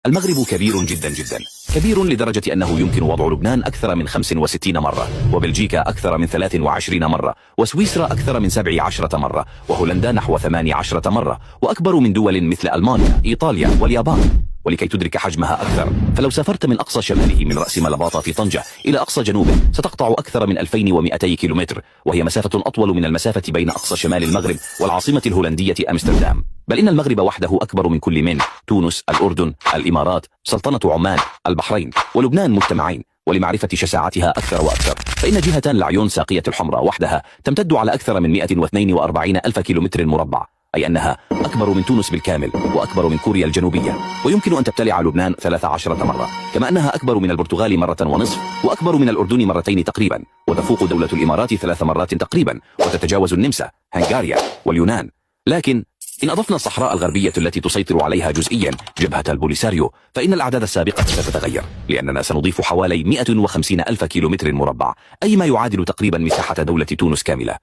المغرب كبير جدا جدا، كبير لدرجة أنه يمكن وضع لبنان أكثر من 65 مرة، وبلجيكا أكثر من 23 مرة، وسويسرا أكثر من 17 مرة، وهولندا نحو 18 مرة، وأكبر من دول مثل ألمانيا، إيطاليا واليابان. ولكي تدرك حجمها أكثر، فلو سافرت من أقصى شماله من رأس ملباطة في طنجة إلى أقصى جنوبه ستقطع أكثر من 2200 كيلومتر، وهي مسافة أطول من المسافة بين أقصى شمال المغرب والعاصمة الهولندية أمستردام. بل إن المغرب وحده أكبر من كل من تونس، الأردن، الإمارات، سلطنة عمان، البحرين ولبنان مجتمعين. ولمعرفة شساعتها أكثر وأكثر، فإن جهة العيون ساقية الحمراء وحدها تمتد على أكثر من 142 ألف كيلومتر مربع، أي أنها أكبر من تونس بالكامل، وأكبر من كوريا الجنوبية، ويمكن أن تبتلع لبنان 13 مرة، كما أنها أكبر من البرتغال مرة ونصف، وأكبر من الأردن مرتين تقريبا، وتفوق دولة الإمارات 3 مرات تقريبا، وتتجاوز النمسا، هنغاريا واليونان. لكن إن أضفنا الصحراء الغربية التي تسيطر عليها جزئيا جبهة البوليساريو، فإن الأعداد السابقة ستتغير، لأننا سنضيف حوالي 150 ألف كيلومتر مربع، أي ما يعادل تقريبا مساحة دولة تونس كاملة.